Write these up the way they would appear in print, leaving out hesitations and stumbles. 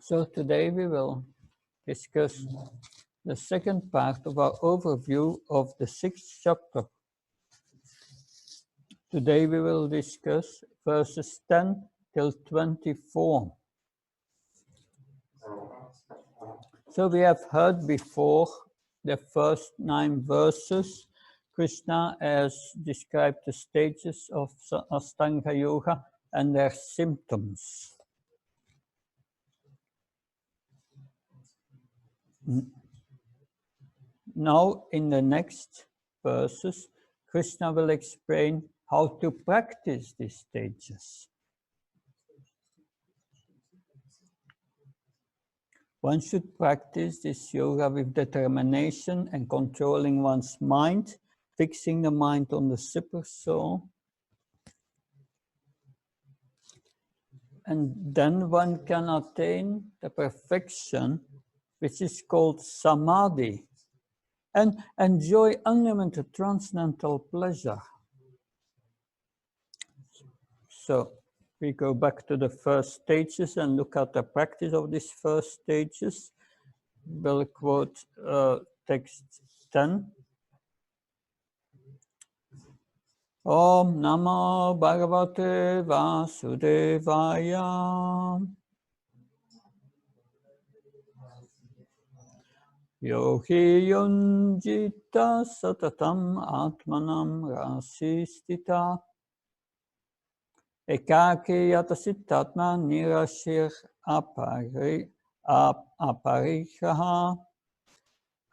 So today we will discuss the second part of our overview of the 6th chapter. Today we will discuss verses 10 till 24. So we have heard before the first 9 verses. Krishna has described the stages of Ashtanga Yoga and their symptoms. Now, in the next verses, Krishna will explain how to practice these stages. One should practice this yoga with determination and controlling one's mind, fixing the mind on the super soul. And then one can attain the perfection, which is called samadhi, and enjoy unlimited transcendental pleasure. So we go back to the first stages and look at the practice of these first stages. We'll quote text 10. Om Namo Bhagavate Vasudevaya. Yohi yunjita satatam atmanam rasistita. Ekake yatasitatma nirashir aparichaha.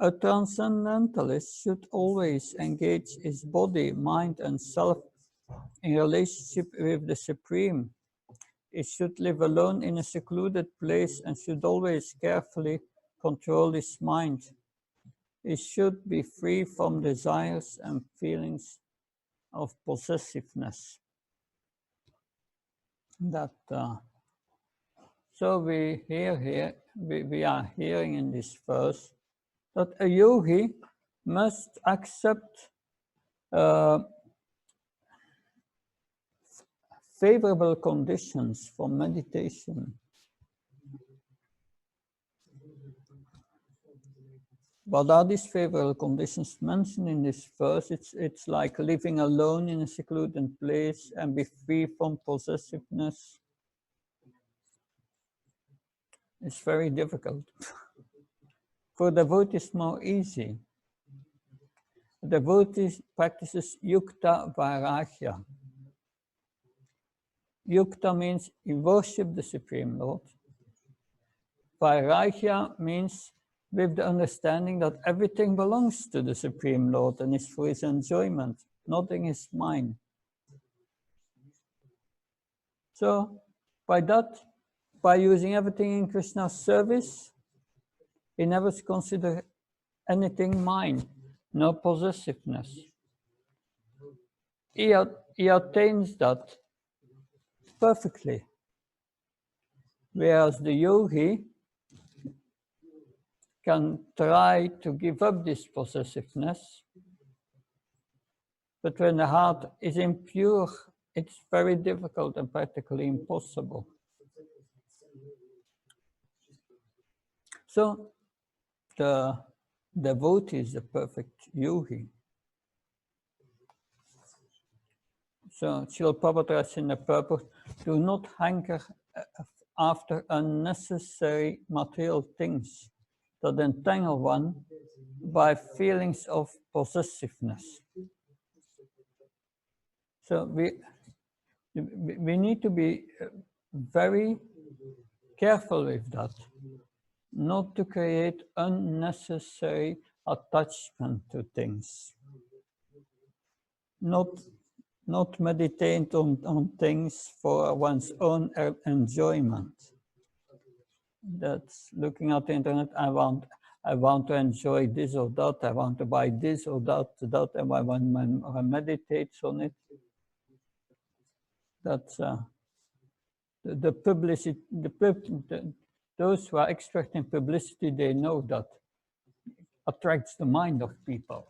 A transcendentalist should always engage his body, mind, and self in relationship with the Supreme. He should live alone in a secluded place and should always carefully control his mind. He should be free from desires and feelings of possessiveness. So we are hearing in this verse that a yogi must accept favorable conditions for meditation. What are these favorable conditions mentioned in this verse? It's like living alone in a secluded place and be free from possessiveness. It's very difficult. For devotees, more easy. Devotees practices yukta vairagya. Yukta means he worships the Supreme Lord. Vairagya means with the understanding that everything belongs to the Supreme Lord and is for his enjoyment, nothing is mine. So, by using everything in Krishna's service, he never considers anything mine, no possessiveness. He attains that perfectly. Whereas the yogi can try to give up this possessiveness, but when the heart is impure, it's very difficult and practically impossible. So the devotee is the perfect yogi. So Srila Prabhupada says in the purport, do not hanker after unnecessary material things that entangle one by feelings of possessiveness. So we need to be very careful with that, not to create unnecessary attachment to things, not meditate on things for one's own enjoyment. That's looking at the internet, I want to enjoy this or that, I want to buy this or that, and when I meditate on it, that's the publicity, those who are extracting publicity, they know that attracts the mind of people.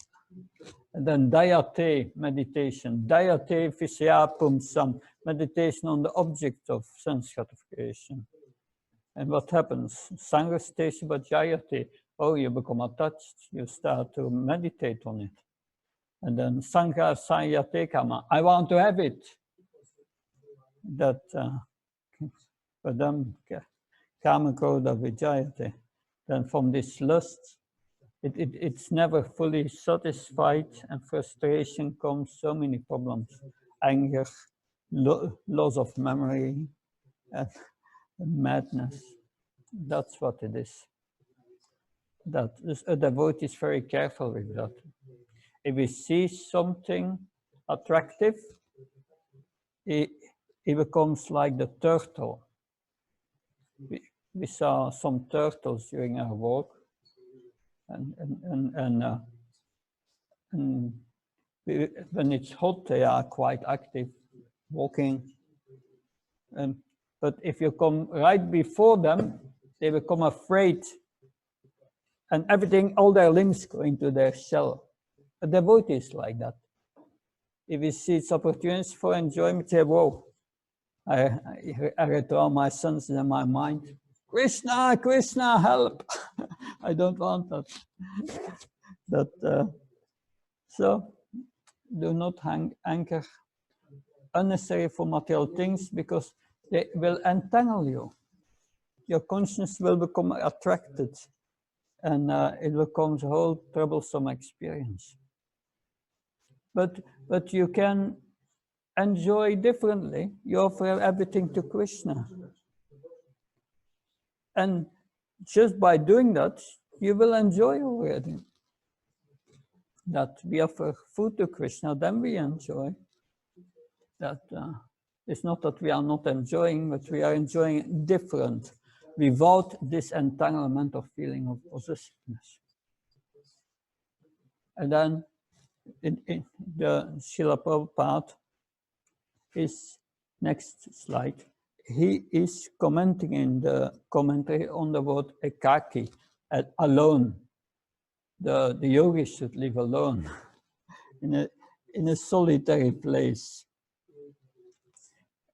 And then dayate meditation, dayate visaya pumsam, meditation on the object of sense gratification. And what happens? Sangrastesha Vajayate. Oh, you become attached. You start to meditate on it. And then Sanghar Sayate Kama. I want to have it. That for them, Kama Krodha Vijayate. Then from this lust, it's never fully satisfied, and frustration comes, so many problems. Anger, loss of memory, and madness. That's what it is. That a devotee is very careful with that. If we see something attractive, it becomes like the turtle. We saw some turtles during our walk, and when it's hot, they are quite active, walking. But if you come right before them, they become afraid, and everything, all their limbs go into their shell. A devotee is like that. If we see its opportunities for enjoyment, say, whoa, I withdraw my sons in my mind. Krishna, Krishna, help! I don't want that. So do not anchor unnecessary for material things, because they will entangle you. Your conscience will become attracted, and it becomes a whole troublesome experience. But you can enjoy differently. You offer everything to Krishna. And just by doing that, you will enjoy already. That we offer food to Krishna, then we enjoy. That it's not that we are not enjoying, but we are enjoying different, without this entanglement of feeling of possessiveness. And then in the Srila Prabhupada is next slide. He is commenting in the commentary on the word ekaki, alone. The yogis should live alone in a solitary place.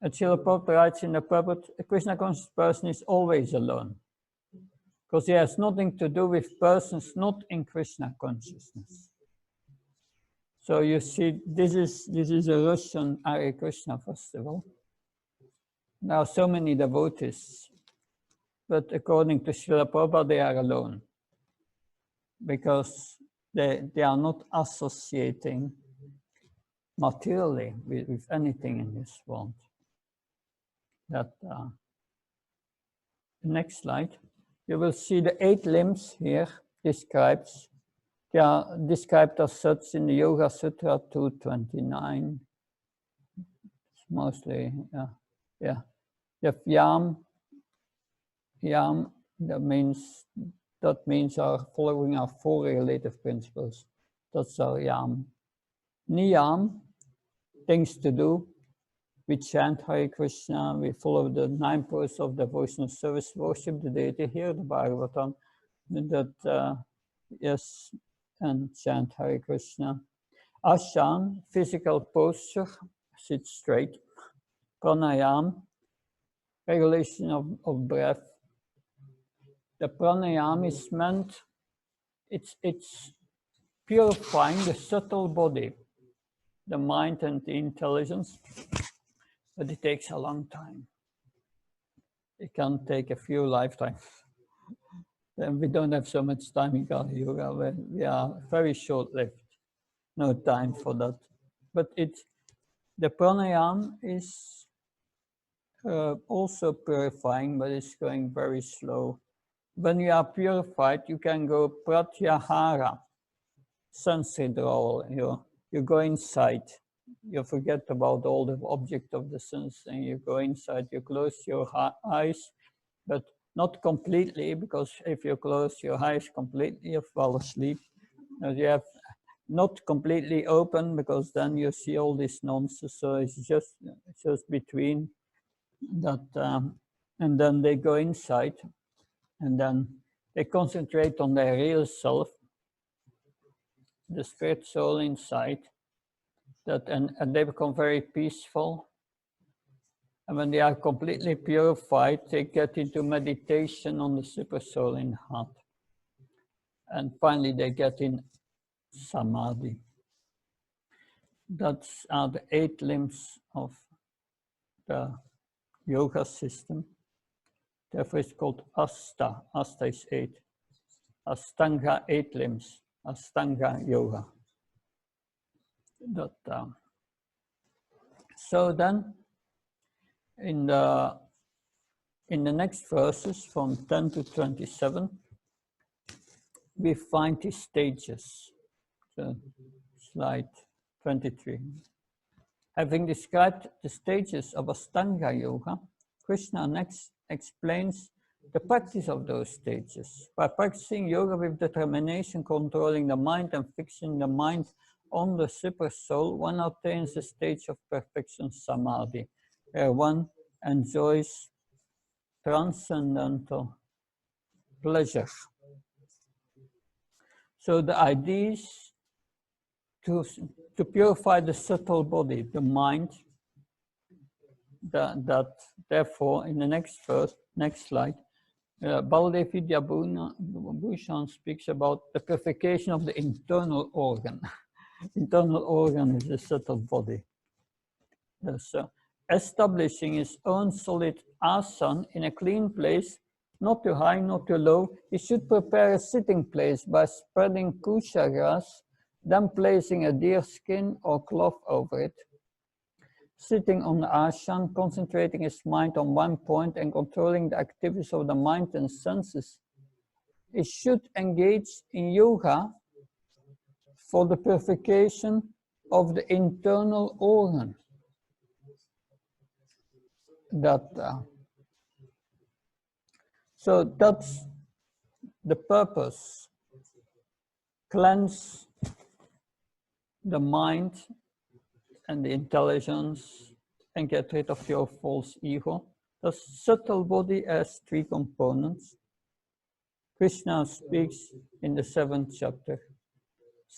And Srila Prabhupada writes in the purport, a Krishna conscious person is always alone, because he has nothing to do with persons not in Krishna consciousness. So you see, this is a Russian Hare Krishna festival. There are so many devotees, but according to Srila Prabhupada, they are alone, because they are not associating materially with anything in this world. That next slide, you will see the 8 limbs here described. They are described as such in the Yoga Sutra 229. It's mostly, yeah. You have yam, that means are following our 4 relative principles. That's our yam. Niyam, things to do. We chant Hare Krishna, we follow the 9 pillars of devotional service, worship the deity, hear the Bhagavatam, that, yes, and chant Hare Krishna. Ashan, physical posture, sit straight. Pranayam, regulation of breath. The pranayam is meant, it's purifying the subtle body, the mind and the intelligence, but it takes a long time. It can take a few lifetimes. And we don't have so much time in Kali Yuga. We are very short-lived. No time for that. But the pranayam is also purifying, but it's going very slow. When you are purified, you can go pratyahara, sense withdrawal. You go inside. You forget about all the object of the sense, and you go inside. You close your eyes, but not completely, because if you close your eyes completely, you fall asleep. You have not completely open, because then you see all this nonsense. So it's just between that, and then they go inside, and then they concentrate on their real self, the spirit soul inside. That and they become very peaceful. And when they are completely purified, they get into meditation on the supersoul in heart. And finally, they get in samadhi. That's are the 8 limbs of the yoga system. Therefore, it's called Asta. Asta is 8. Astanga, 8 limbs. Astanga yoga. So then, in the next verses from 10 to 27, we find these stages. So, slide 23. Having described the stages of Astanga yoga, Krishna next explains the practice of those stages. By practicing yoga with determination, controlling the mind and fixing the mind on the super soul, one attains a stage of perfection samadhi, where one enjoys transcendental pleasure. So the idea is to purify the subtle body, the mind, that therefore in the next verse, next slide, Baldev Vidyabhushan speaks about the purification of the internal organ. Internal organ is the subtle body. So establishing his own solid asana in a clean place, not too high, not too low, he should prepare a sitting place by spreading kusha grass, then placing a deer skin or cloth over it. Sitting on the asana, concentrating his mind on one point and controlling the activities of the mind and senses. He should engage in yoga for the purification of the internal organ. So that's the purpose. Cleanse the mind and the intelligence and get rid of your false ego. The subtle body has 3 components. Krishna speaks in the 7th chapter.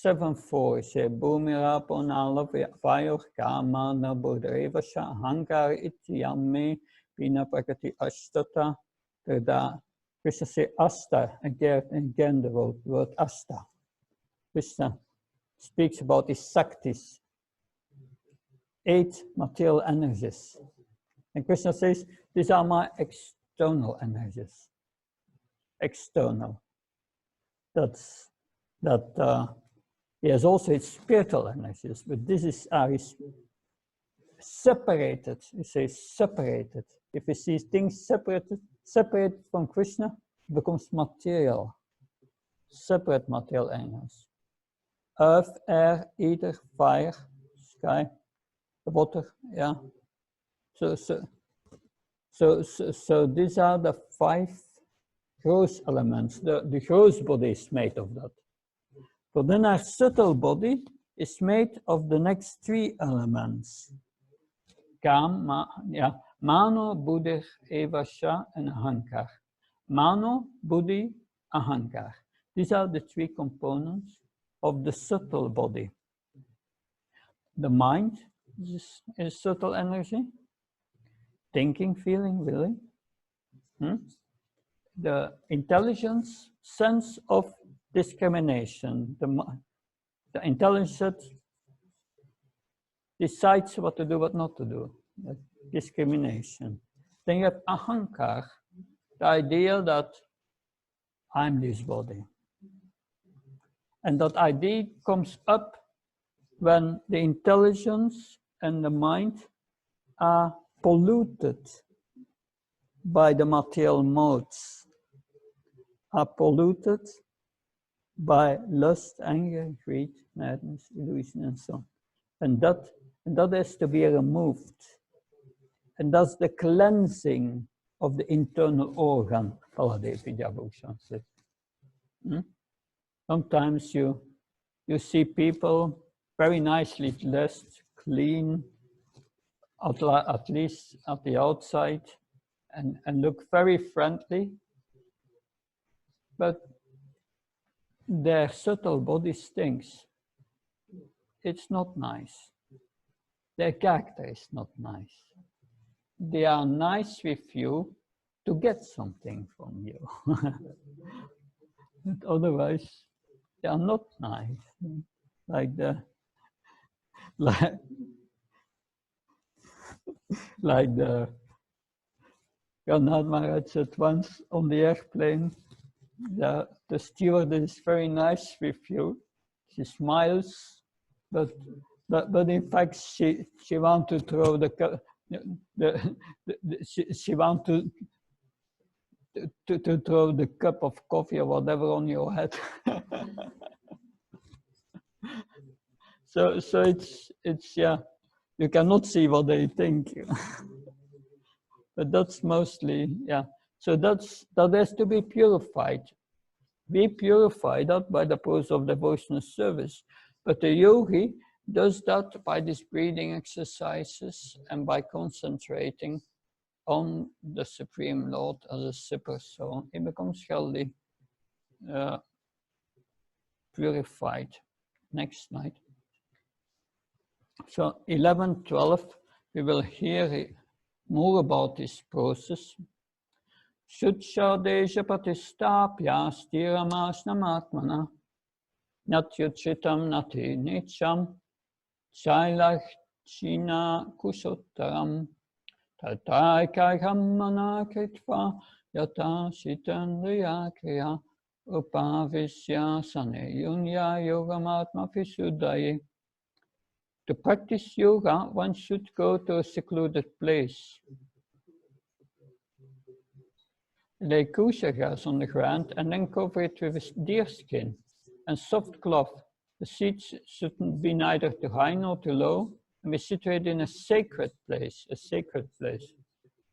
7.4 is a Bhumirapo Nala Vayor Kama Nabodrevasha Hankar Ityame Pina Prakati Ashtata. Krishna says Asta, again the word Asta. Krishna speaks about his Saktis, 8 material energies. And Krishna says, these are my external energies. External. He has also his spiritual energies, but this is his separated. He says separated. If he sees things separated from Krishna, it becomes material. Separate material energies. Earth, air, ether, fire, sky, water, yeah. So these are the 5 gross elements. The gross body is made of that. But then our subtle body is made of the next 3 elements. Mano, Buddhi, Evasha, and Ahankar. Mano, Buddhi, Ahankar. These are the 3 components of the subtle body. The mind is subtle energy. Thinking, feeling, willing. The intelligence, sense of discrimination. The intelligence decides what to do, what not to do. Discrimination. Then you have ahankar, the idea that I'm this body. And that idea comes up when the intelligence and the mind are polluted by the material modes, are polluted by lust, anger, greed, madness, illusion, and so on. And that has to be removed. And that's the cleansing of the internal organ, Baladev Vidyabhushan says. Sometimes you see people very nicely dressed, clean, at least at the outside, and look very friendly, but their subtle body stinks. It's not nice. Their character is not nice. they are nice with you to get something from you. But otherwise, they are not nice. Like the like the Gandhar Maharaj said once on the airplane, the steward is very nice with you. She smiles, but in fact she wants to throw she wants to throw the cup of coffee or whatever on your head. So it's yeah, you cannot see what they think. But that's mostly, yeah. So that has to be purified. We purify that by the process of devotional service. But the yogi does that by these breathing exercises and by concentrating on the Supreme Lord as a super soul. He becomes healthy, purified. Next slide. So 11, 12, we will hear more about this process. Shuddha patistapya stiramasnamatmana natyuchitam nati nicham shailachina kusottaram tataikaham manakritva yata shitandriya kriya upavisya saneyunya yogamatma visuddhaye. To practice yoga, one should go to a secluded place. Lay kosher grass on the ground and then cover it with a deer skin and soft cloth. The seats shouldn't be neither too high nor too low and be situated in a sacred place,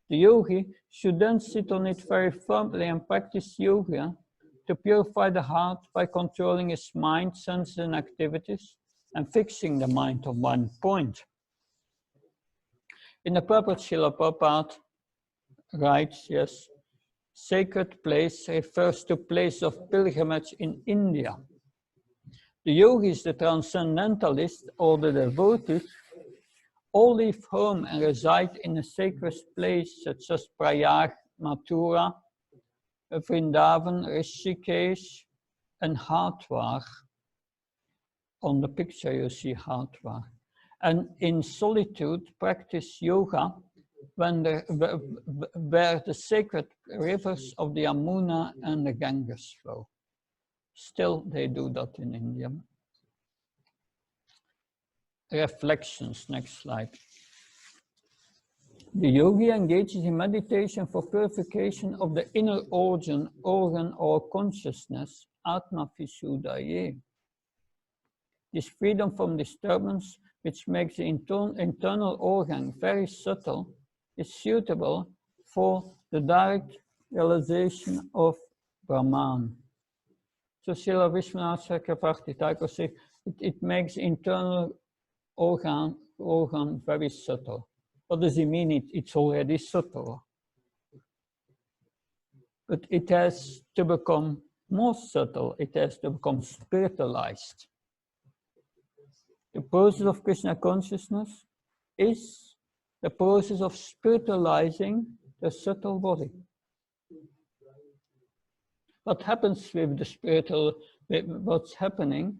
The yogi should then sit on it very firmly and practice yoga to purify the heart by controlling his mind, senses and activities and fixing the mind on one point. In the purport, Srila Prabhupada writes, yes, sacred place refers to place of pilgrimage in India. The yogis, the transcendentalists, or the devotees all leave home and reside in a sacred place such as Prayag, Mathura, Vrindavan, Rishikesh, and Hardwar. On the picture you see Hardwar. And in solitude practice yoga where the sacred rivers of the Yamuna and the Ganges flow. Still, they do that in India. Reflections, next slide. The yogi engages in meditation for purification of the inner organ or consciousness, Atma Visuddhaye. This freedom from disturbance, which makes the internal organ very subtle, is suitable for the direct realization of Brahman. So Srila Seminar-ch6part2 says it makes internal organ very subtle. What does it mean? It's already subtle. But it has to become more subtle. It has to become spiritualized. The process of Krishna consciousness is the process of spiritualizing the subtle body. What happens with the spiritual, what's happening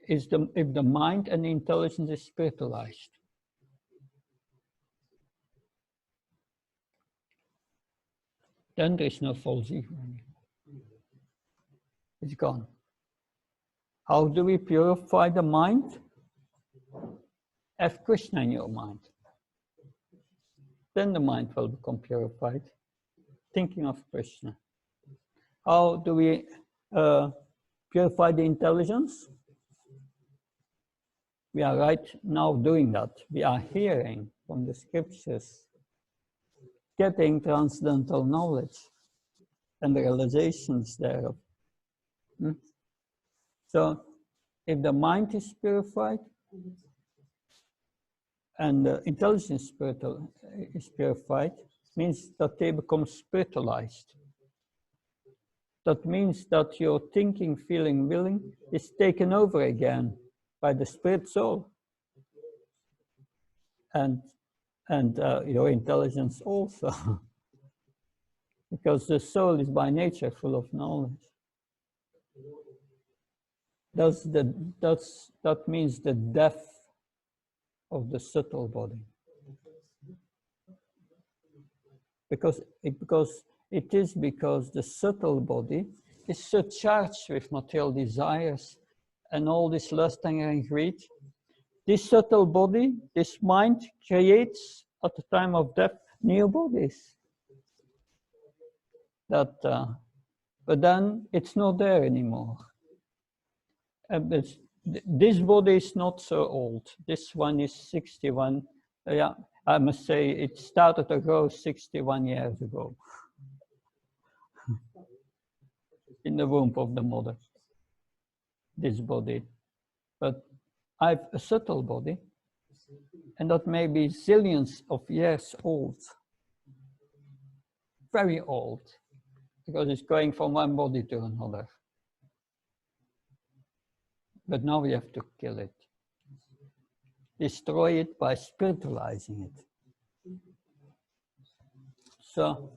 is if the mind and the intelligence is spiritualized. Then there is no false ego anymore. It's gone. How do we purify the mind? Have Krishna in your mind. Then the mind will become purified, thinking of Krishna. How do we purify the intelligence? We are right now doing that. We are hearing from the scriptures, getting transcendental knowledge and the realizations thereof. So, if the mind is purified and the intelligence is purified, means that they become spiritualized. That means that your thinking, feeling, willing is taken over again by the spirit soul. And and your intelligence also, because the soul is by nature full of knowledge. That means the death of the subtle body, because the subtle body is so charged with material desires and all this lust, anger, and greed. This subtle body, this mind, creates at the time of death new bodies. But then it's not there anymore. This body is not so old. This one is 61. Yeah, I must say it started to grow 61 years ago in the womb of the mother, this body. But I have a subtle body, and that may be zillions of years old, very old, because it's going from one body to another. But now we have to kill it, destroy it by spiritualizing it. So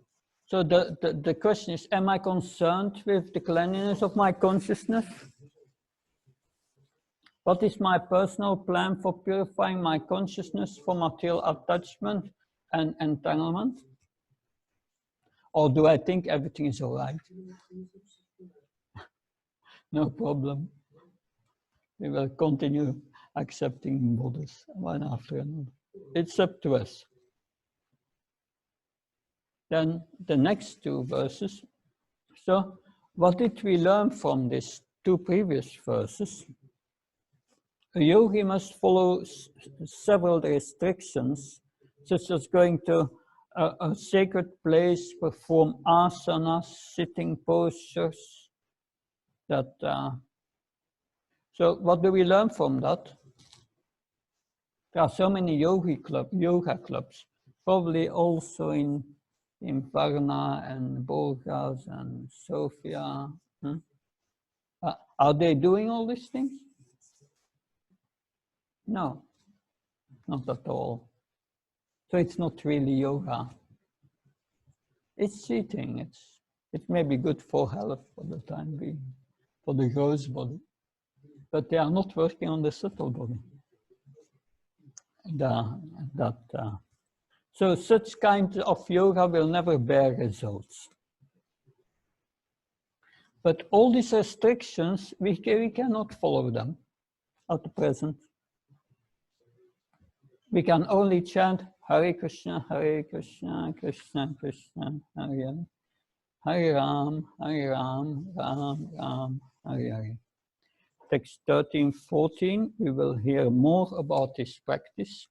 the question is, am I concerned with the cleanliness of my consciousness? What is my personal plan for purifying my consciousness from material attachment and entanglement? Or do I think everything is all right? No problem. We will continue accepting bodies one after another. It's up to us. Then the next two verses. So what did we learn from these two previous verses? A yogi must follow several restrictions, such as going to a sacred place, perform asanas, sitting postures. So what do we learn from that? There are so many yoga clubs, probably also in Varna and Burgas and Sofia. Are they doing all these things? No, not at all. So it's not really yoga. It's cheating. It may be good for health for the time being, for the gross body, but they are not working on the subtle body. So such kind of yoga will never bear results. But all these restrictions, we cannot follow them at the present. We can only chant Hare Krishna, Krishna Krishna, Hare Hare. Hare Ram, Ram Ram, Hare Hare. Text 13-14, we will hear more about this practice.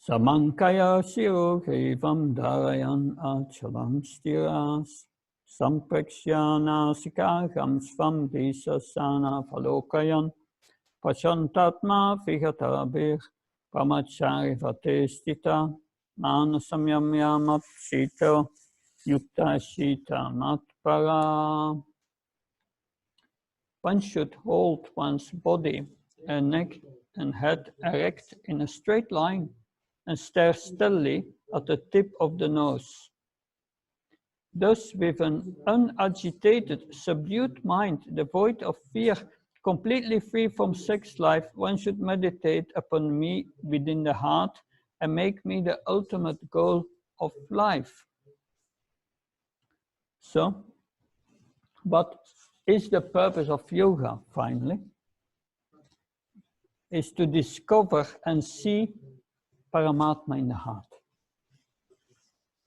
Samankaya Shiro Grivam Dharayan Achalam Stiras Samprekshana Sikagam Svam Disasana Falokayan Pashantatma Vihatabir Pramachari Vatestita Manasamyamya Matshita Yukta Shita Matpara. One should hold one's body and neck and head erect in a straight line and stare steadily at the tip of the nose. Thus, with an unagitated, subdued mind, devoid of fear, completely free from sex life, one should meditate upon me within the heart and make me the ultimate goal of life. So, what is the purpose of yoga, finally? Is to discover and see Paramatma in the heart.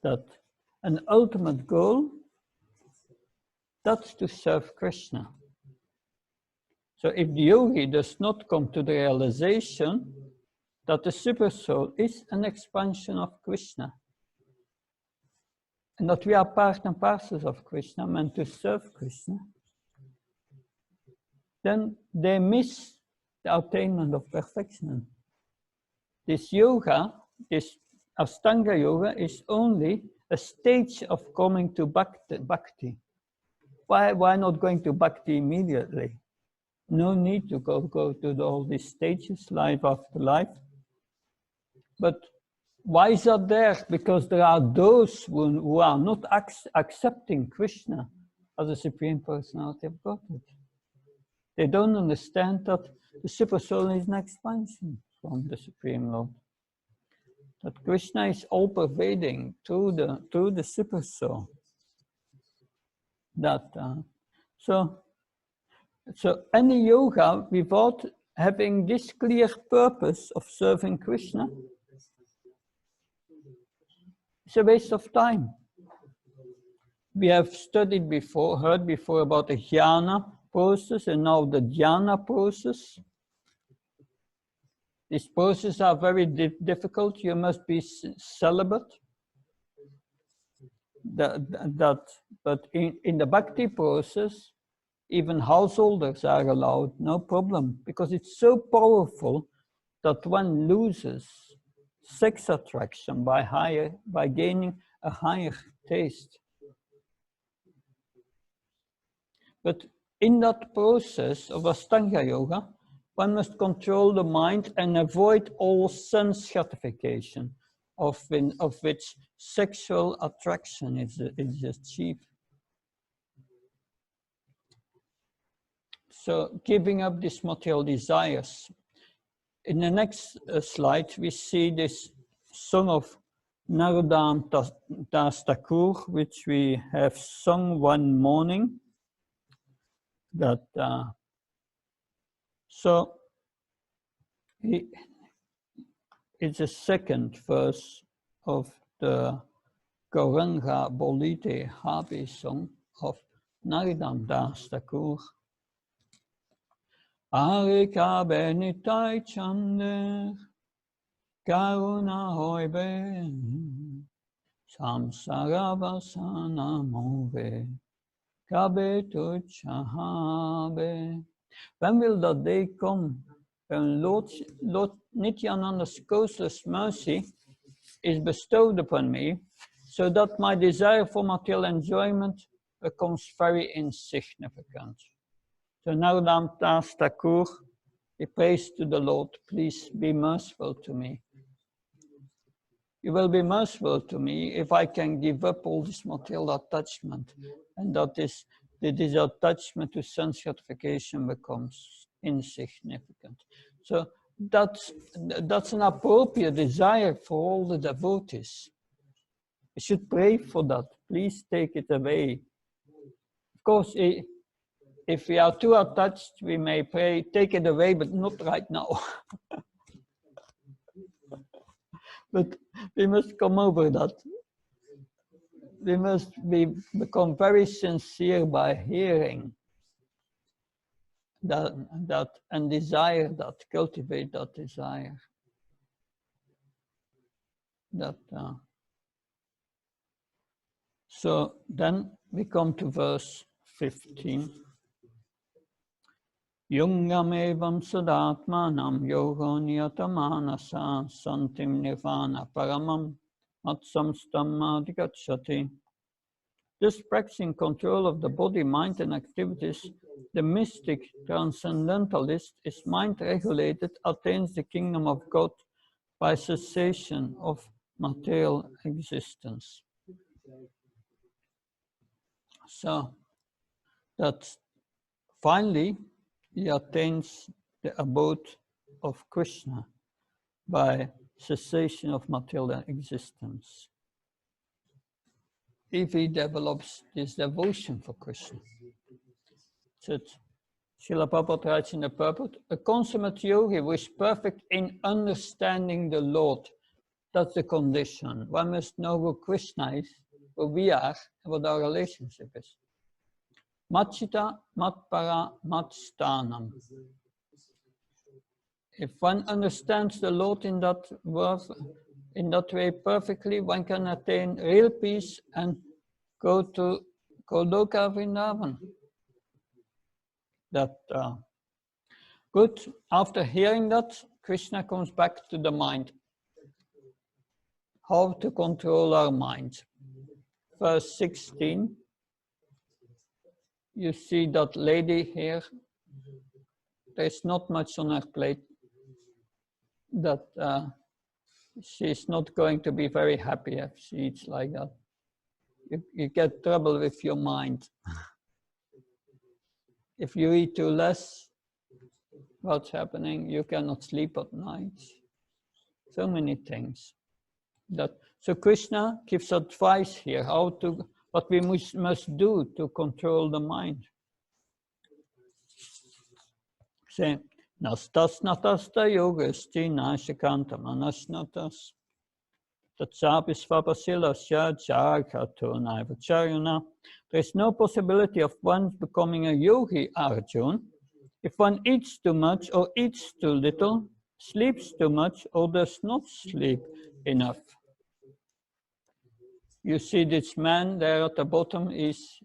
That an ultimate goal, that's to serve Krishna. So if the yogi does not come to the realization that the super soul is an expansion of Krishna, and that we are part and parcels of Krishna, meant to serve Krishna, then they miss the attainment of perfection. This yoga, this Ashtanga yoga, is only a stage of coming to bhakti. Why not going to bhakti immediately? No need to go to all these stages, life after life. But why is that there? Because there are those who are not accepting Krishna as the Supreme Personality of Godhead. They don't understand that the Supersoul is an expansion from the Supreme Lord. That Krishna is all-pervading through the Supersoul. That so any yoga without having this clear purpose of serving Krishna, it's a waste of time. We have studied before, heard before about the jhana process and now the dhyana process. These processes are very difficult. You must be celibate. But in the bhakti process, even householders are allowed, no problem, because it's so powerful that one loses sex attraction by gaining a higher taste. But in that process of Ashtanga Yoga, one must control the mind and avoid all sense gratification, of which sexual attraction is achieved. So giving up these material desires. In the next slide, we see this song of Narodam Das Thakur, which we have sung one morning. That so it's the second verse of the Gauranga Bolite Habe song of Narodam Das Thakur. Arika benitai chander, karuna hoibe, samsara vasana move, kabetu chahabe. When will that day come when Lord Nityananda's causeless mercy is bestowed upon me, so that my desire for material enjoyment becomes very insignificant? So Narodam Das Thakur, he prays to the Lord, please be merciful to me. You will be merciful to me if I can give up all this material attachment, and that this attachment to sense gratification becomes insignificant. So that's an appropriate desire for all the devotees. We should pray for that. Please take it away. Of course, if we are too attached, we may pray, take it away, but not right now. But we must come over that. We must become very sincere by hearing that and desire that, cultivate that desire. So then we come to verse 15. Yungam evam sadatmanam yogo niyatamanasa santim nirvana paramam matsamstam adhikachati. Thus practicing control of the body, mind and activities, the mystic transcendentalist is mind-regulated, attains the kingdom of God by cessation of material existence. So that finally he attains the abode of Krishna by cessation of material existence, if he develops this devotion for Krishna. So Srila Prabhupada writes in the purport, a consummate yogi who is perfect in understanding the Lord. That's the condition. One must know who Krishna is, who we are, and what our relationship is. Matchita, matpara, matstanam. If one understands the Lord in that way perfectly, one can attain real peace and go to Goloka Vrindavan. Good. After hearing that, Krishna comes back to the mind. How to control our mind. Verse 16. You see that lady here. There's not much on her plate. That she's not going to be very happy if she eats like that. You get trouble with your mind. If you eat too less, what's happening? You cannot sleep at night. So many things. So Krishna gives advice here, what we must do to control the mind. Say, nastas natasta yogasti nashikanta manasnatas. There is no possibility of one becoming a yogi, Arjun, if one eats too much or eats too little, sleeps too much or does not sleep enough. You see this man there at the bottom is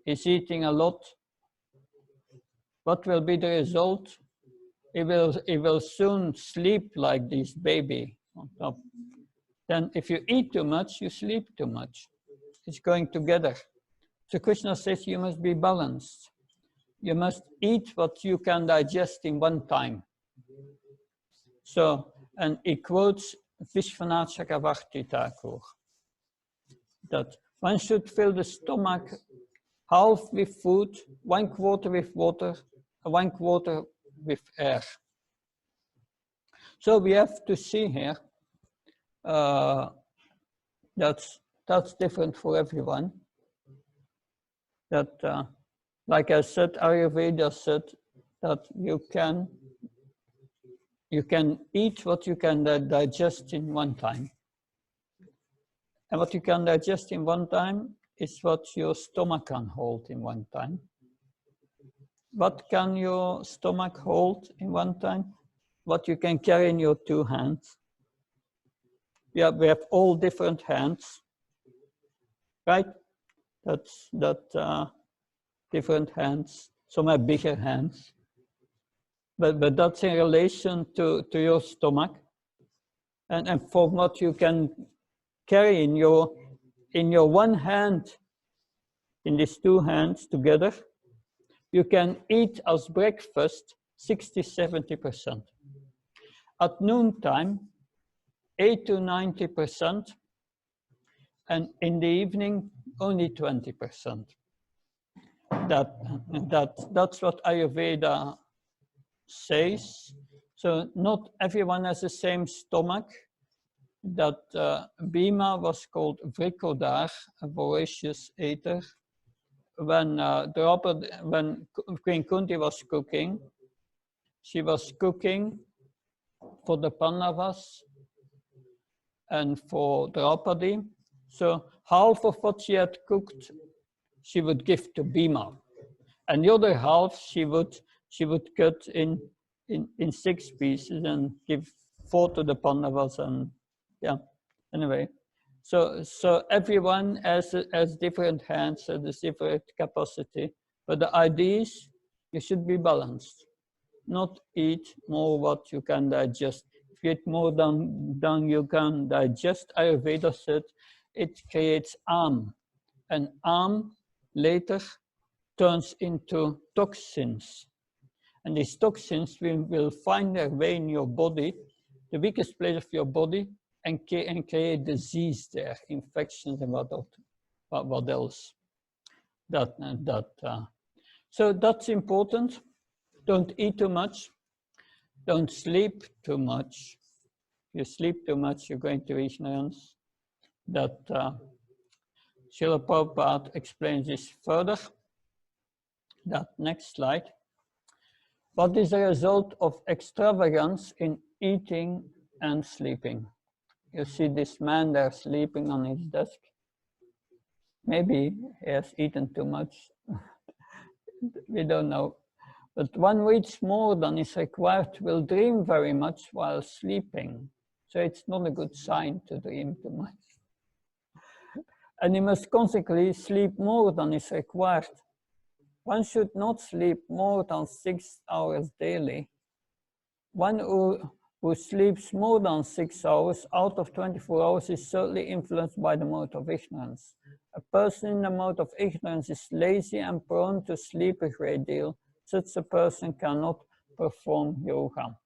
eating a lot. What will be the result? He will soon sleep like this baby on top. Then if you eat too much, you sleep too much. It's going together. So Krishna says you must be balanced. You must eat what you can digest in one time. So, and he quotes Vishwanath Thakur, that one should fill the stomach half with food, 1/4 with water, 1/4 with air. So we have to see here, that's different for everyone. That, like I said, Ayurveda said that you can eat what you can digest in one time. And what you can digest in one time is what your stomach can hold in one time. What can your stomach hold in one time? What you can carry in your 2 hands. We have all different hands, right? That's different hands. Some have bigger hands, but that's in relation to your stomach, and for what you can carry in your 1 hand, in these 2 hands together, you can eat as breakfast 60–70%. At noontime, 80 to 90%, and in the evening, only 20%. That's what Ayurveda says. So not everyone has the same stomach. That Bhima was called Vrikodar, a voracious eater. When Queen Kunti was cooking, she was cooking for the Pandavas and for Draupadi. So half of what she had cooked, she would give to Bhima, and the other half she would cut in 6 pieces and give 4 to the Pandavas, and yeah. Anyway, so everyone has different hands, has different capacity, but the idea is you should be balanced. Not eat more what you can digest. If you eat more than you can digest, Ayurveda said it creates harm, and harm later turns into toxins. And these toxins will find their way in your body, the weakest place of your body, and create disease there, infections and what else. So that's important. Don't eat too much. Don't sleep too much. If you sleep too much, you're going to ignorance. That Srila Prabhupada explains this further. That next slide. What is the result of extravagance in eating and sleeping? You see this man there sleeping on his desk. Maybe he has eaten too much. We don't know. But one who eats more than is required will dream very much while sleeping. So it's not a good sign to dream too much. And he must consequently sleep more than is required. One should not sleep more than 6 hours daily. One who sleeps more than 6 hours out of 24 hours is certainly influenced by the mode of ignorance. A person in the mode of ignorance is lazy and prone to sleep a great deal. Such a person cannot perform yoga.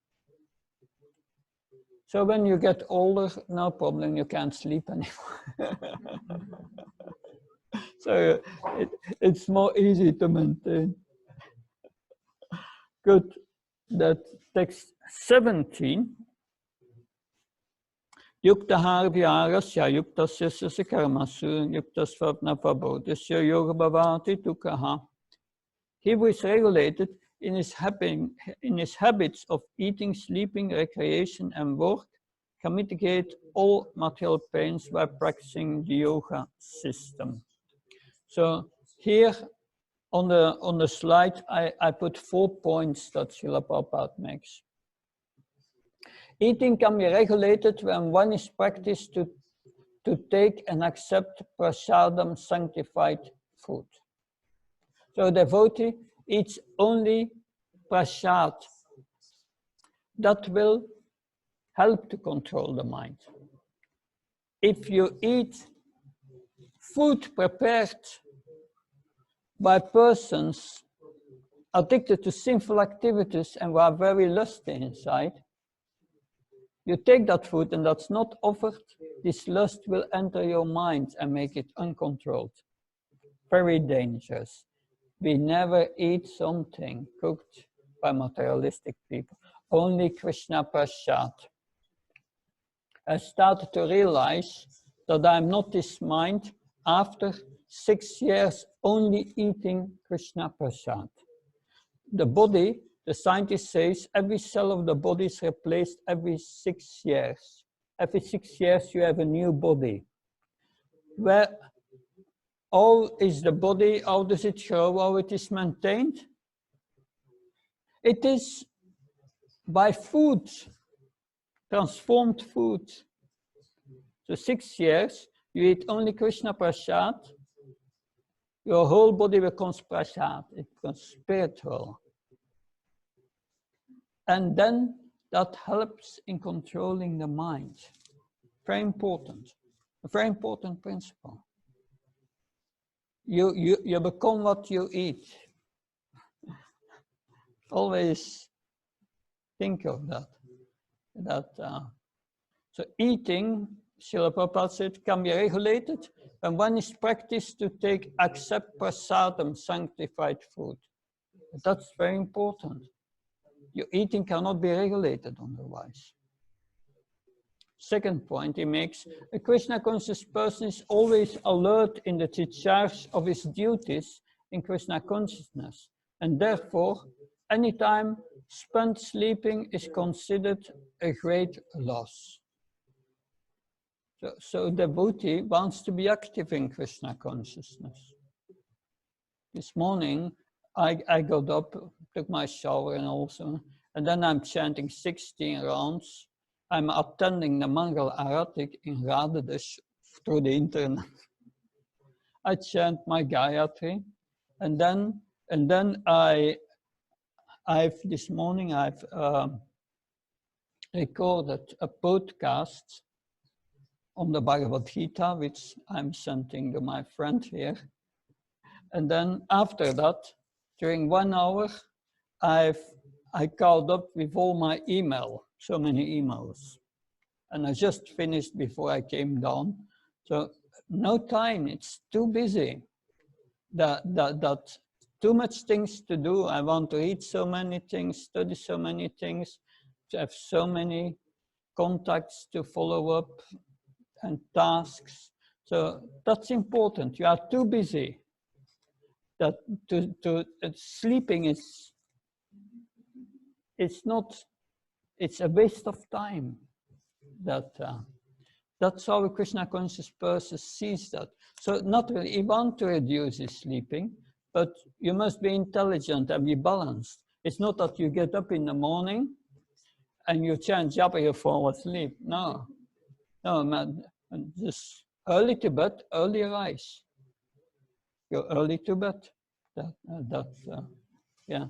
So when you get older, no problem, you can't sleep anymore. So it's more easy to maintain. Good. That text 17. Yukta harvyarasya yuktasya karmasu yuktas svapnapabodhasya yoga bhavati tukaha. He who is regulated in his habits of eating, sleeping, recreation, and work can mitigate all material pains by practicing the yoga system. So here on the slide, I put 4 points that Srila Prabhupada makes. Eating can be regulated when one is practiced to take and accept prasadam, sanctified food. So the devotee eats only prasad. That will help to control the mind. If you eat food prepared by persons addicted to sinful activities and who are very lusty inside, you take that food and that's not offered, this lust will enter your mind and make it uncontrolled. Very dangerous. We never eat something cooked by materialistic people. Only Krishna Prasad. I started to realize that I'm not this mind after 6 years only eating Krishna Prasad. The body, the scientist says, every cell of the body is replaced every 6 years. Every 6 years you have a new body. Where how is the body, how does it grow, how it is maintained? It is by food, transformed food. So 6 years, you eat only Krishna Prasad, your whole body becomes Prasad, it becomes spiritual. And then that helps in controlling the mind. Very important, a very important principle. You become what you eat. Always think of that. So eating, Srila Prabhupada said, can be regulated when one is practiced to accept prasadam, sanctified food. That's very important. Your eating cannot be regulated otherwise. Second point he makes, a Krishna conscious person is always alert in the discharge of his duties in Krishna consciousness, and therefore any time spent sleeping is considered a great loss. So the devotee wants to be active in Krishna consciousness. This morning, I got up, took my shower and then I'm chanting 16 rounds. I'm attending the Mangal Aratik in Radhadesh through the internet. I chant my Gayatri, and then this morning I've recorded a podcast on the Bhagavad Gita, which I'm sending to my friend here. And then after that, during 1 hour, I caught up with all my email, so many emails. And I just finished before I came down. So no time, it's too busy. That too much things to do. I want to read so many things, study so many things, to have so many contacts to follow up and tasks. So that's important. You are too busy. That sleeping is, it's a waste of time. That's how a Krishna conscious person sees that. So not really, he wants to reduce his sleeping, but you must be intelligent and be balanced. It's not that you get up in the morning and you chant japa, you fall asleep. No, man, just early to bed, early rise. Go early to bed. Yeah.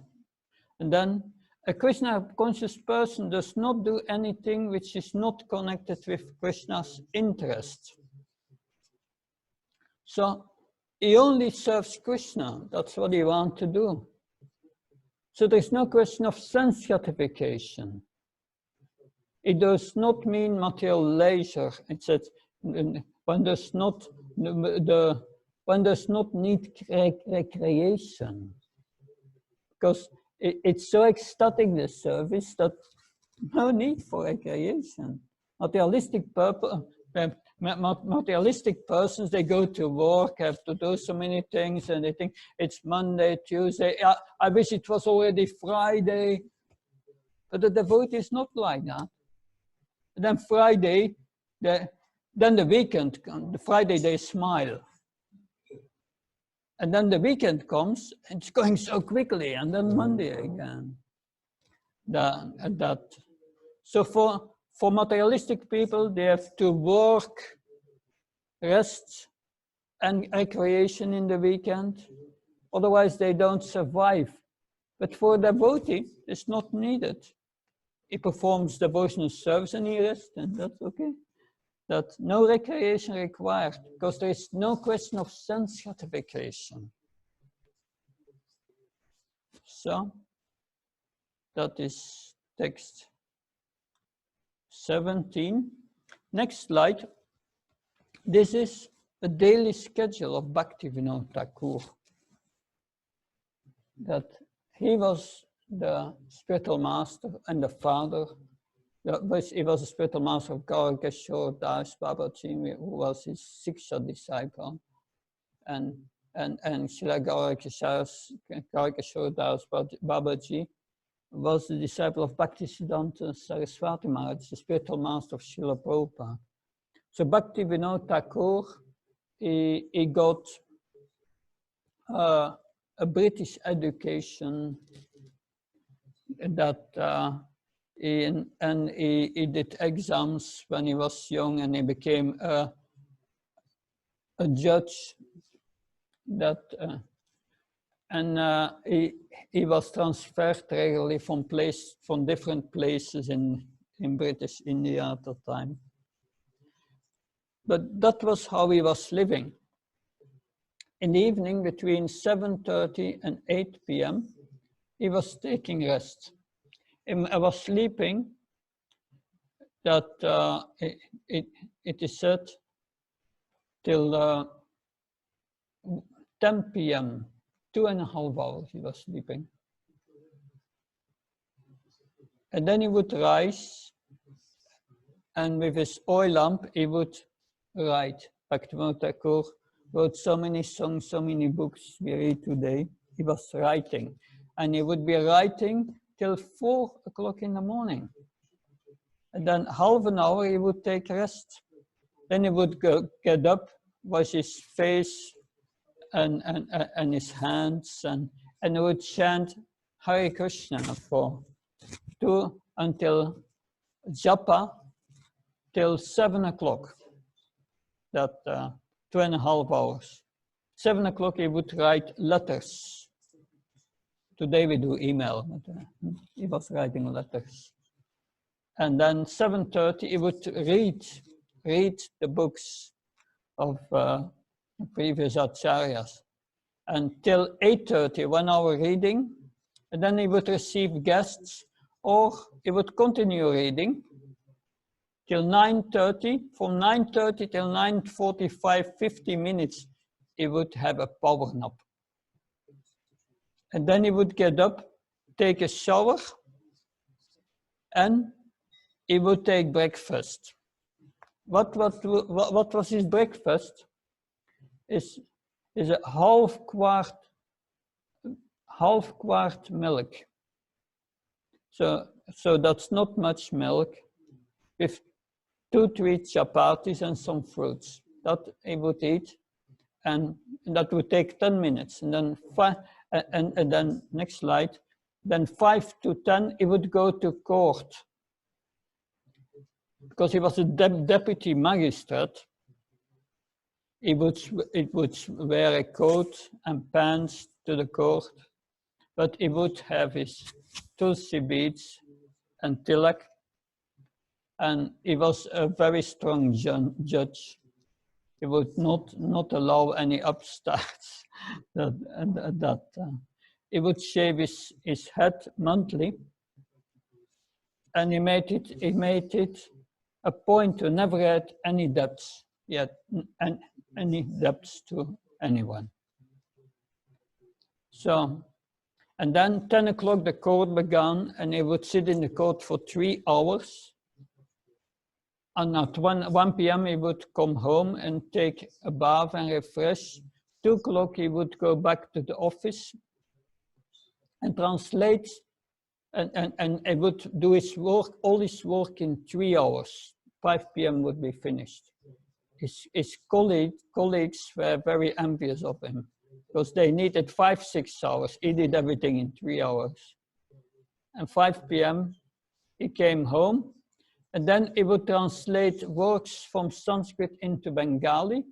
And then a Krishna conscious person does not do anything which is not connected with Krishna's interest. So he only serves Krishna. That's what he wants to do. So there's no question of sense gratification. It does not mean material leisure. It said one does not need recreation, because it's so ecstatic, the service, that no need for recreation. Materialistic persons, they go to work, have to do so many things, and they think it's Monday, Tuesday. I wish it was already Friday. But the devotee is not like that. And then Friday, then the weekend comes. The Friday they smile. And then the weekend comes, and it's going so quickly, and then Monday again. So for materialistic people, they have to work, rest, and recreation in the weekend. Otherwise, they don't survive. But for the devotee, it's not needed. He performs devotional service and he rests, and that's okay. That no recreation required, because there is no question of sense gratification. So, that is text 17. Next slide. This is a daily schedule of Bhaktivinoda Thakur. That he was the spiritual master and the father. He was a spiritual master of Gauranga Das Babaji, who was his Siksha disciple. And Srila Gauranga Das Babaji was the disciple of Bhaktisiddhanta Saraswati Maharaj, the spiritual master of Srila Prabhupada. So Bhaktivinoda Thakur, he got a British education that he did exams when he was young, and he became a judge. He was transferred regularly from different places in British India at the time. But that was how he was living. In the evening, between 7:30 and 8 p.m., he was taking rest. I was sleeping, that it is said, till 10 p.m., 2.5 hours he was sleeping. And then he would rise, and with his oil lamp, he would write. Bhaktivinoda Thakur wrote so many songs, so many books we read today. He was writing, and he would be writing till 4 o'clock in the morning. And then half an hour he would take rest. Then he would get up, wash his face and his hands, and he would chant Hare Krishna until japa till 7 o'clock. That 2.5 hours. 7 o'clock he would write letters. Today we do email, but he was writing letters. And then 7:30 he would read the books of previous acharyas. Until 8:30, 1 hour reading, and then he would receive guests, or he would continue reading till 9:30. From 9:30 till 9:45, 50 minutes, he would have a power nap. And then he would get up, take a shower, and he would take breakfast. What was his breakfast? Is a half quart milk. So that's not much milk, with 2-3 chapatis and some fruits. That he would eat, and that would take 10 minutes. And then and then next slide. Then 5 to 10 he would go to court, because he was a deputy magistrate. He would wear a coat and pants to the court, but he would have his tulsi beads and tilak, and he was a very strong judge. He would not allow any upstarts. He would shave his head monthly, and he made it a point to never had any debts yet, and any debts to anyone. So, and then 10 o'clock the court began, and he would sit in the court for 3 hours. And at 1 p.m. he would come home and take a bath and refresh. 2 o'clock he would go back to the office and translate, and he would do his work, all his work in 3 hours. 5 p.m. would be finished. His colleagues were very envious of him because they needed 5-6 hours. He did everything in 3 hours. And 5 p.m. he came home, and then he would translate works from Sanskrit into Bengali.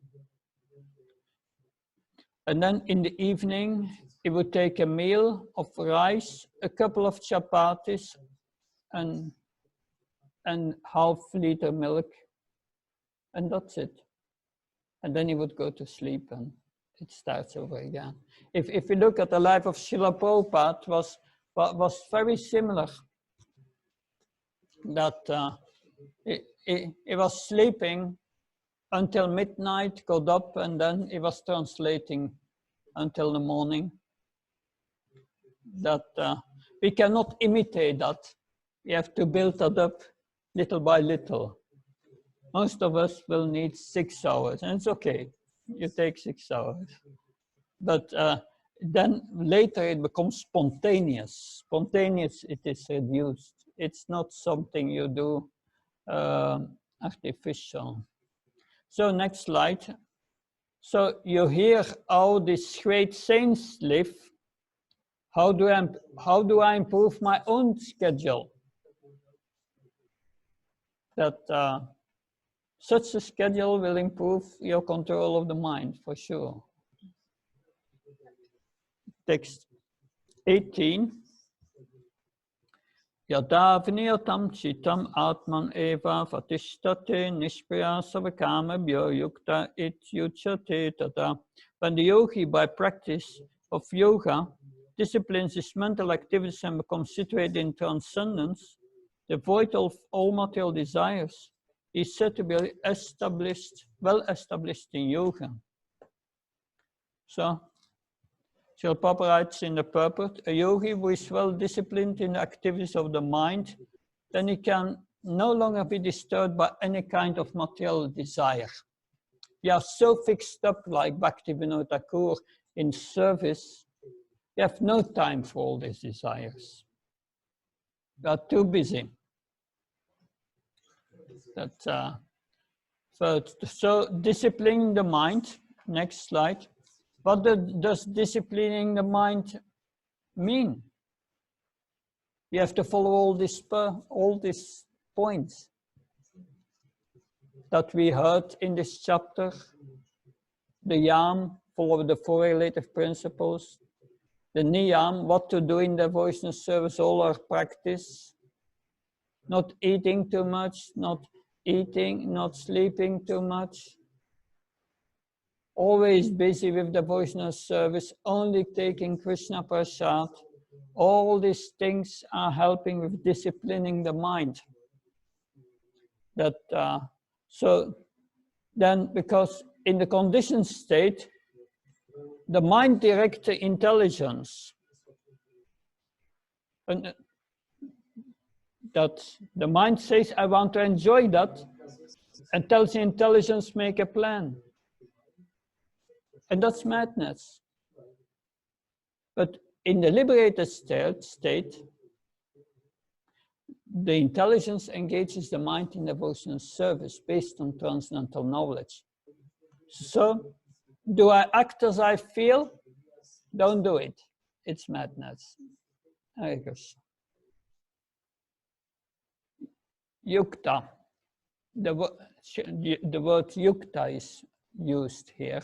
And then in the evening, he would take a meal of rice, a couple of chapatis, and half-liter milk, and that's it. And then he would go to sleep, and it starts over again. If you look at the life of Srila Prabhupada, was very similar. That he was sleeping until midnight, got up, and then he was translating until the morning. That we cannot imitate that. We have to build that up little by little. Most of us will need 6 hours, and it's okay. You take 6 hours. But then later it becomes spontaneous. Spontaneous, it is reduced. It's not something you do artificial. So next slide. So you hear how these great saints live. How do I improve my own schedule? That such a schedule will improve your control of the mind, for sure. Text 18. Yada viniyatam chitam atman eva vatishtate nishpriya savakama yukta ityuchate tada. When the yogi, by practice of yoga, disciplines his mental activities and becomes situated in transcendence, devoid of all material desires, he is said to be established, well established in yoga. So, Srila Prabhupada writes in the purport, a yogi who is well disciplined in the activities of the mind, then he can no longer be disturbed by any kind of material desire. We are so fixed up, like Bhaktivinoda Thakur, in service, we have no time for all these desires. We are too busy. So disciplining the mind, next slide. What does disciplining the mind mean? You have to follow all these points that we heard in this chapter. The yam, follow the 4 relative principles. The niyam, what to do in devotional service, all our practice. Not eating too much, not sleeping too much. Always busy with devotional service, only taking Krishna Prasad. All these things are helping with disciplining the mind. That so then, because in the conditioned state, the mind directs the intelligence. And that the mind says, I want to enjoy that, and tells the intelligence, make a plan. And that's madness. But in the liberated state, the intelligence engages the mind in devotional service based on transcendental knowledge. So, do I act as I feel? Don't do it. It's madness. Hare Krishna. Yukta. The word yukta is used here.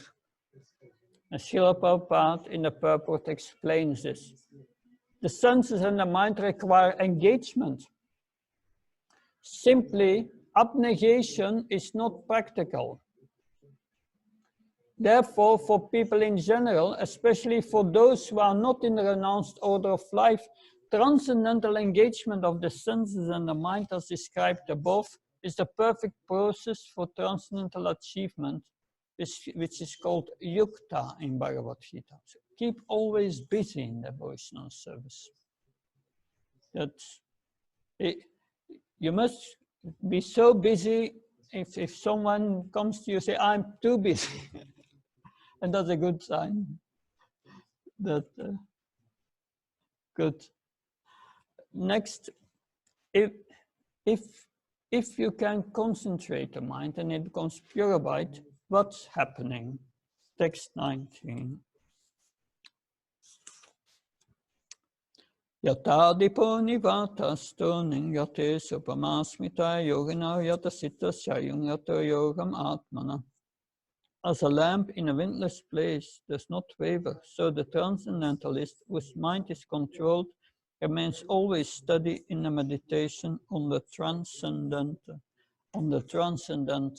And Srila Prabhupada in the purport explains this. The senses and the mind require engagement. Simply, abnegation is not practical. Therefore, for people in general, especially for those who are not in the renounced order of life, transcendental engagement of the senses and the mind as described above is the perfect process for transcendental achievement, which is called yukta in Bhagavad Gita. So keep always busy in devotional service. You must be so busy. If someone comes to you and say, I'm too busy, and that's a good sign. Good. Next, if you can concentrate the mind and it becomes purified, what's happening? Text 19. Yatadipo nivatasto ningyate supamasmita yogina yatasita sayung yato yogam atmana. As a lamp in a windless place does not waver, so the transcendentalist whose mind is controlled remains always steady in the meditation on the transcendent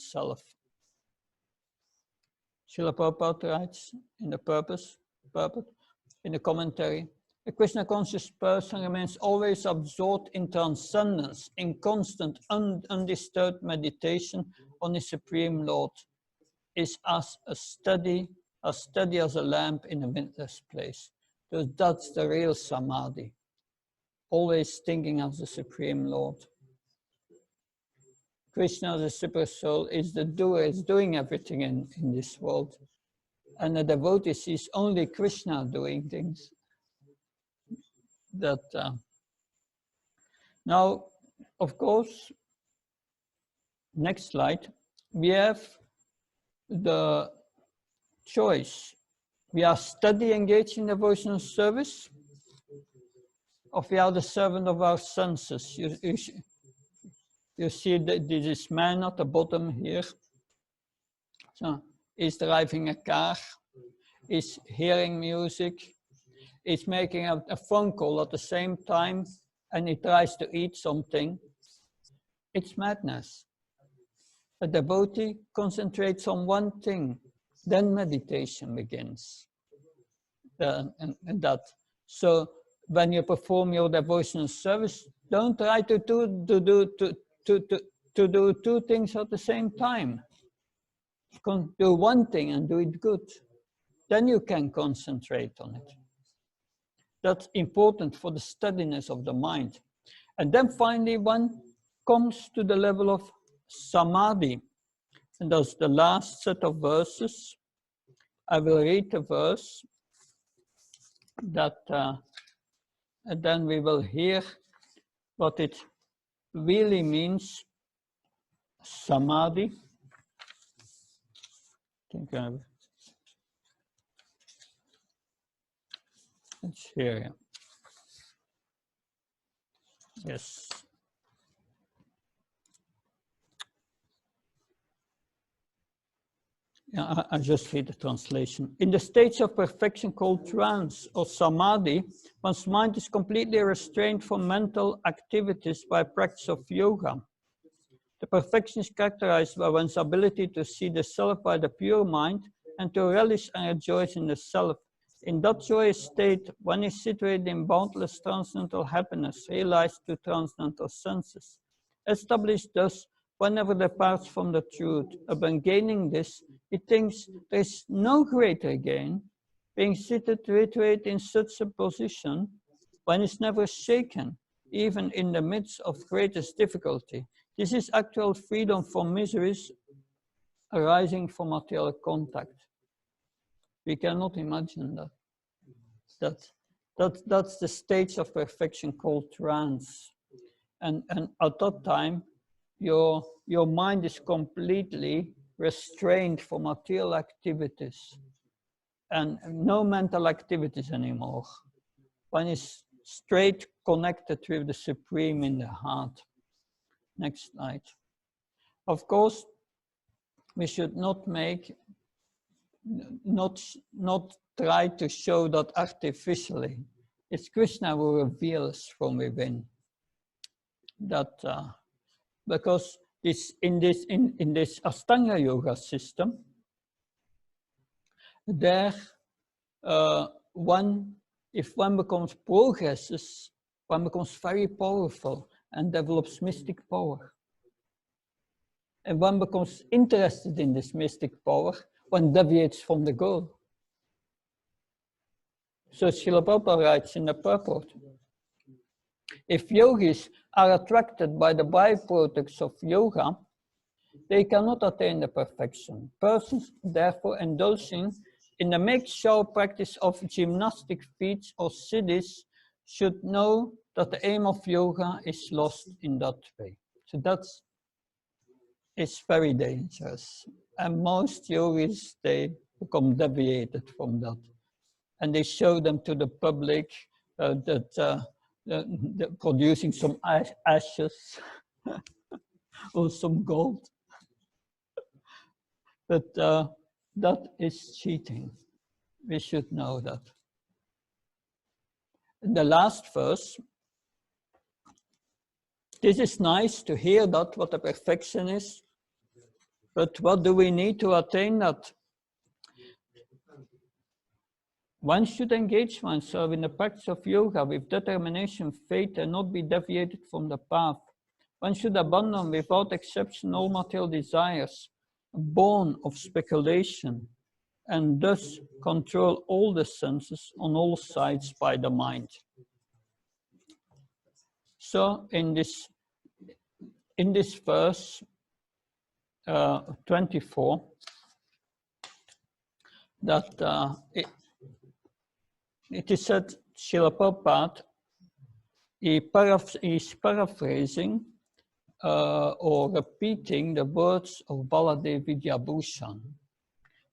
self. Srila Prabhupada writes in the purport, in the commentary, a Krishna conscious person remains always absorbed in transcendence, in constant, undisturbed meditation on the Supreme Lord, is as steady as a lamp in a windless place. So that's the real samadhi. Always thinking of the Supreme Lord. Krishna, the super soul, is the doer, is doing everything in this world. And the devotee sees only Krishna doing things. Now, of course, next slide, we have the choice. We are steady engaged in devotional service, or we are the servant of our senses. You see this man at the bottom here. So he's driving a car, he's hearing music, he's making a phone call at the same time, and he tries to eat something. It's madness. A devotee concentrates on one thing, then meditation begins. So when you perform your devotional service, don't try to do two things at the same time. Do one thing and do it good. Then you can concentrate on it. That's important for the steadiness of the mind. And then finally, one comes to the level of samadhi. And that's the last set of verses. I will read the verse that, and then we will hear what it really means, samadhi. I think it's here. Yes. Yeah, I just read the translation. In the stage of perfection called trance or samadhi, one's mind is completely restrained from mental activities by practice of yoga. The perfection is characterized by one's ability to see the self by the pure mind and to relish and rejoice in the self. In that joyous state, one is situated in boundless transcendental happiness, realized through transcendental senses. Established thus, one never departs from the truth. Upon gaining this, it thinks there is no greater gain. Being situated in such a position, one is never shaken, even in the midst of greatest difficulty. This is actual freedom from miseries arising from material contact. We cannot imagine that. That's the stage of perfection called trance. And at that time, your mind is completely restrained from material activities and no mental activities anymore. One is straight connected with the Supreme in the heart. Next slide. Of course, we should not try to show that artificially. It's Krishna who reveals from within. That because in this Ashtanga yoga system, there if one becomes progresses one becomes very powerful and develops mystic power. And one becomes interested in this mystic power, one deviates from the goal. So Srila Prabhupada writes in the purport, if yogis are attracted by the byproducts of yoga, they cannot attain the perfection. Persons, therefore, indulging in the make-show practice of gymnastic feats or siddhis should know that the aim of yoga is lost in that way. So it's very dangerous. And most yogis, they become deviated from that. And they show them to the public that producing some ashes or some gold. But that is cheating. We should know that. In the last verse, this is nice to hear that, what the perfection is, but what do we need to attain that? One should engage oneself in the practice of yoga with determination, faith, and not be deviated from the path. One should abandon without exception all material desires, born of speculation, and thus control all the senses on all sides by the mind. So in this verse 24, that it is said, Srila Prabhupada, is paraphrasing or repeating the words of Baladev Vidyabhushan.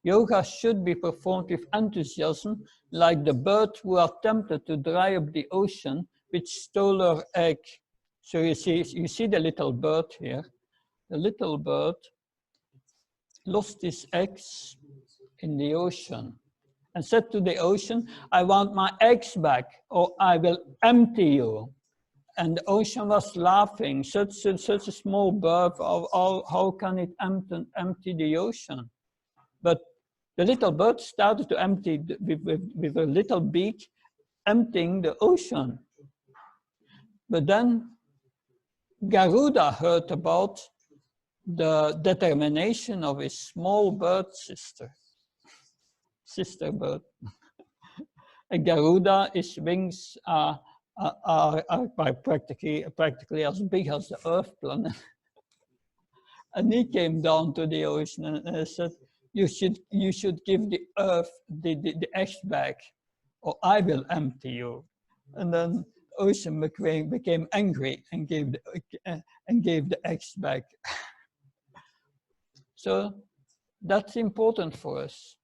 Yoga should be performed with enthusiasm, like the bird who attempted to dry up the ocean which stole her egg. So you see the little bird here. The little bird lost his eggs in the ocean and said to the ocean, I want my eggs back or I will empty you. And the ocean was laughing, such a small bird, how can it empty the ocean? But the little bird started to empty with a little beak, emptying the ocean. But then Garuda heard about the determination of his small bird sister bird. And Garuda, his wings are practically as big as the Earth planet. And he came down to the ocean and said, you should give the Earth the eggs back, or I will empty you. And then the ocean became angry and gave the eggs back. So that's important for us.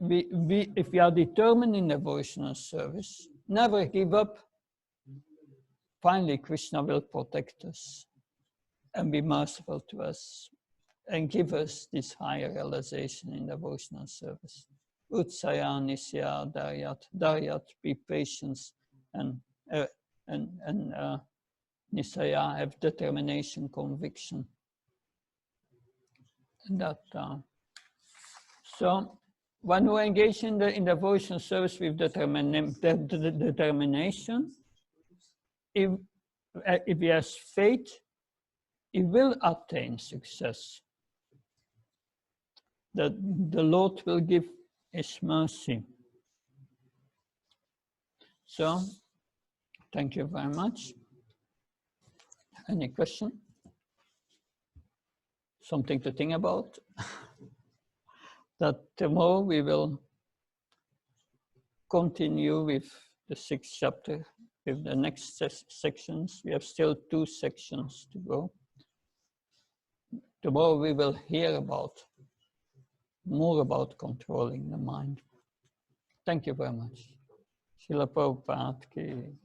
If we are determined in devotional service, never give up. Finally, Krishna will protect us and be merciful to us and give us this higher realization in devotional service. Utsaya, Nisya, Daryat, be patient, and Nisaya, have determination, conviction. And that, so when we engage in devotional service with determination, if he has faith, he will attain success. That the Lord will give his mercy. So, thank you very much. Any question? Something to think about? That tomorrow we will continue with the 6th chapter, with the next sections. We have still 2 sections to go. Tomorrow we will hear more about controlling the mind. Thank you very much. Srila Prabhupada ki